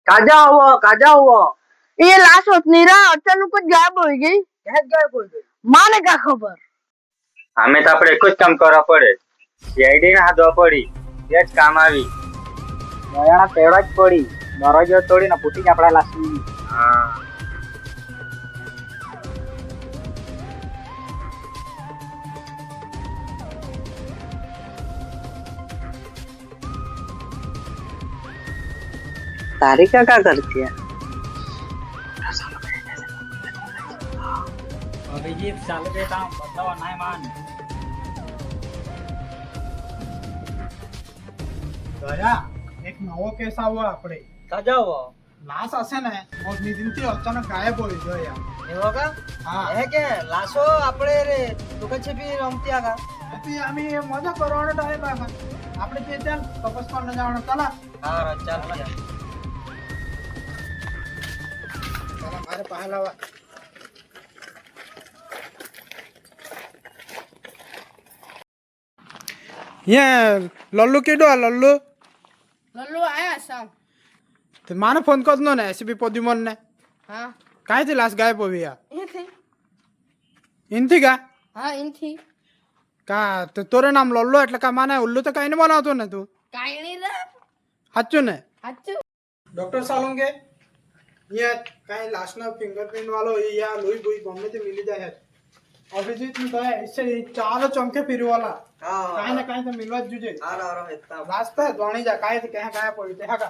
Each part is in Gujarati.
काजा हुआ ये लाश होती रहा अचानक कुछ गायब हो गई। क्या गायब हो गई? माने क्या खबर? અમે તો આપણે એક જ કામ કરવા પડે, સીઆઈડી ને હાથવા પડી, એ જ કામ આવી. દયાણા તેડા જ પડી, દરવાજો તોડીને પૂટી જ આપણા લાસી. હા तारी क्या करती है? अभिजीत चालू बेटा बताओ नाही मान दया एक नवो केस आવો આપણે सजाओ લાશ હશે ને મોરની દિનથી અચાનક ગાયબ હોય દયા એવો કા હા હે કે લાશો આપણે રે દુકાન છે બી રમતી આગા હતી આમી મજા કરવાનો ટાઈમ આમાં આપણે જે ચાલ તપસ કરવા જવાનું ચાલ હા ચાલ ચાલ મારે પહેલાવા ये लल्लू केडो लल्लू लल्लू आया शाम। ते माने फोन करनो ने एसीपी पोदीमन ने हाँ काय थी लास्ट गायब होवी या ये थी। इनथी का हाँ इन थी का तो तोरे नाम लल्लू એટલે કા માને ઉલ્લू તો કાઈ ને બનાવતો ને તું काई नहीं रहा સાચું ને अच्छू डॉक्टर सालुंगे ये काई लास्ट ना फिंगरप्रिंट वालो या लोई बोई गमे ते मिली जाए अभिजीत ने कहा इससे चार चमके फिर वाला काई ना काई तो मिलवा जुजे रास्ता है दोणी जा काई तो कहां गायब पड़ी ते हाका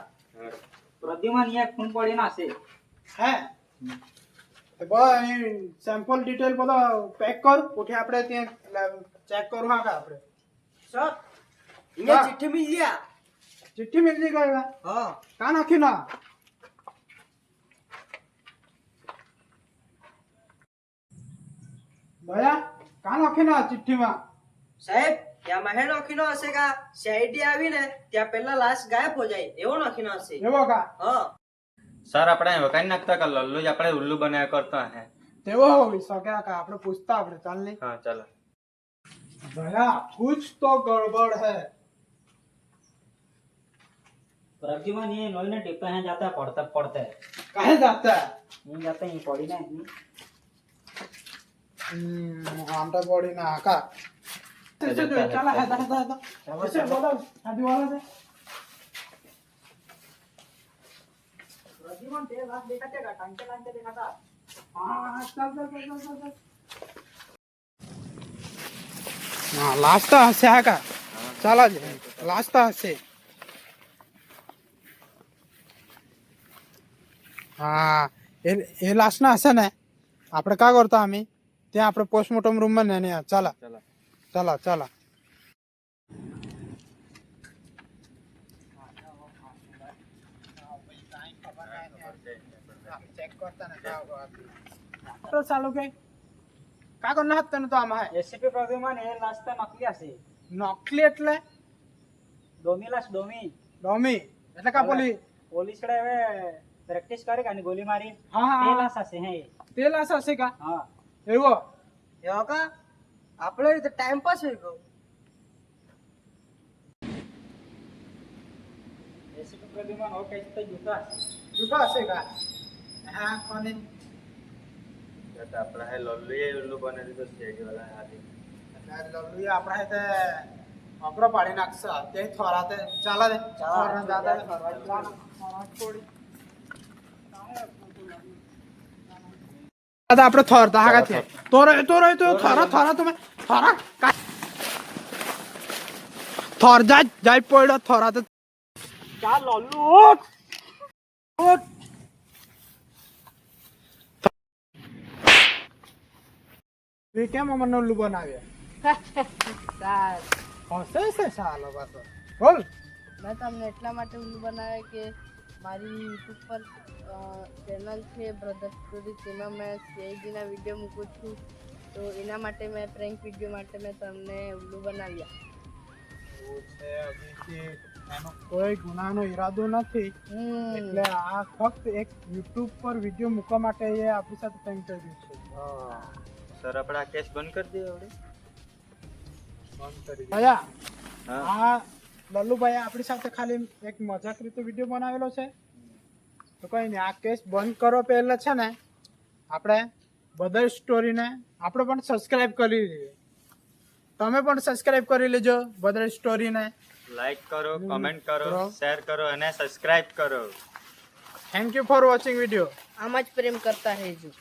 પ્રદ્યુમન એક ફોન પડી ના છે है तो बा सैंपल डिटेल बता पैक कर उठे આપણે ત્યાં ચેક કરું હાકા આપણે સર હા. चिट्ठी मिल गया चिट्ठी मिल जी गई हां का नाखी ना भैया का नाखी ना चिट्ठी में સાહેબ ત્યાં મહેલ નોખીનો હશે કા સીઆઈડી આવી ને ત્યાં પહેલા લાશ ગાયબ हो જાય એવો નોખીનો હશે એવો કા હા સર આપણે વકાઈ નાખતા કે લલ્લુ જ આપણે ઉલ્લુ બનાવ્યા કરતા હે. તેવો હોવી શકે કા આપણે પૂછતા આપણે ચાલ નહીં હા ચાલો. भैया कुछ तो गड़बड़ है પ્રદ્યુમન ये नोई टिप्पा है जाता है पढ़ता पढ़ता है काहे जाता है नहीं जाता है पढ़ी ना आमटा बॉडी ना का चला है दा ऐसे बोलो आदि वाला से પ્રદ્યુમન તે લાશ દેખાતે કા કાંચે કાંચે દેખાતા हां चल हां लास्ट हसे है का चला जे लास्ट हसे હા એ લાસ્ટ ના હશે ને આપણે કા કરતા અમે ત્યાં આપણે પોસ્ટમોર્ટમ રૂમ માં ને ચાલા ચાલો. ચાલા ચાલા તો ચાલો કે કા કર ના તને તો આમાં હે એસીપી પ્રદ્યુમન એ લાશ તો નકલી હશે નકલી એટલે ડોમી લાશ ડોમી ડોમી એટલે કા પોલી પોલીસ કડે હવે પ્રેક્ટિસ કરે કાની ગોલી મારી હા તે હા લાશ હશે હે તે લાશ હશે કા હા એવો એવો કા આપણે તો ટાઈમ પાસ હોય ગયો એસીપી પ્રદ્યુમન ઓ કઈ તો જૂતા જુદા હશે કા હા કોને આપણે હે લલ્લુ એ ઉલ્લુ બનાવી દીધો સીઆઈડી વાળા હાથી. લલ્લુ આપણા હાથે અપરો પાડી નાખશે તે થોરા તે ચાલા દે થોરા દાદા થોડી દાદા આપણે થોરતા હાગા છે તોરો તો થોરા તમે થોરા થોર જાય પડ્યો થોરા તો ચાલ લલ્લુ ઉઠ ये क्या मम्मा उल्लू बनाव्या हसे से सालो बातो बोल मैं તમને એટલા માટે ઉલ્લુ બનાવ્યા કે મારી યુટ્યુબ પર ચેનલ છે બ્રધર સ્ટોરી તેમાં મેં સીઆઈડીના વિડીયો મૂકું છું તો એના માટે મેં પ્રેન્ક વિડીયો માટે મેં તમને ઉલ્લુ બનાવ્યા એનો કોઈ ગુનાનો ઈરાદો નથી એટલે આ ફક્ત એક યુટ્યુબ પર વિડીયો મૂકવા માટે એ આપણી સાથે પ્રેન્ક કર્યું છે સર આપણે આ કેસ બંધ કરી દઈએ આપણે. બંધ કરી ભૈયા હા આ લલ્લુભાઈ આપણી સાથે ખાલી એક મજાક રીતે વિડીયો બનાવેલો છે તો કંઈ નહીં, આ કેસ બંધ કરો પહેલાં છે ને આપણે બધા સ્ટોરીને આપણે પણ સબસ્ક્રાઈબ કરી લઈએ. તમે પણ સબસ્ક્રાઈબ કરી લેજો બધા સ્ટોરીને. લાઈક કરો, કમેન્ટ કરો, શેર કરો અને સબસ્ક્રાઇબ કરો. Thank you for watching video. આમ જ પ્રેમ કરતા રહેજો.